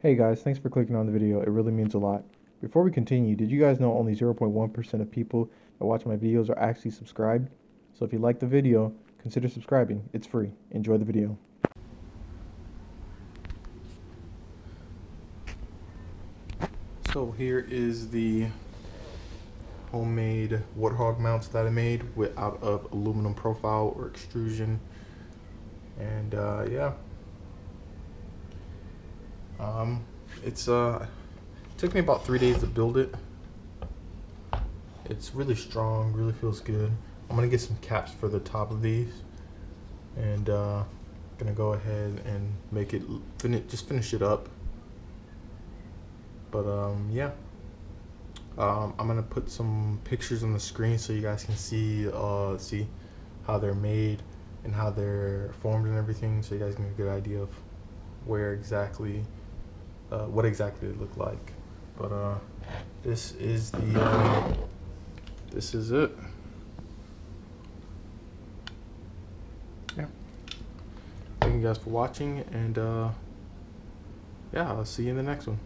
Hey guys, thanks for clicking on the video. It really means a lot. Before we continue, did you guys know only 0.1% of people that watch my videos are actually subscribed? So if you like the video, consider subscribing. It's free. Enjoy the video. So here is the homemade Warthog mounts that I made out of aluminum profile or extrusion. And yeah. It took me about 3 days to build it. It's really strong, really feels good. I'm gonna get some caps for the top of these, and gonna go ahead and make it finish it up. But yeah, I'm gonna put some pictures on the screen so you guys can see how they're made and how they're formed and everything, so you guys can get a good idea of where exactly what exactly they look like. But this is it. Yeah, thank you guys for watching, and yeah, I'll see you in the next one.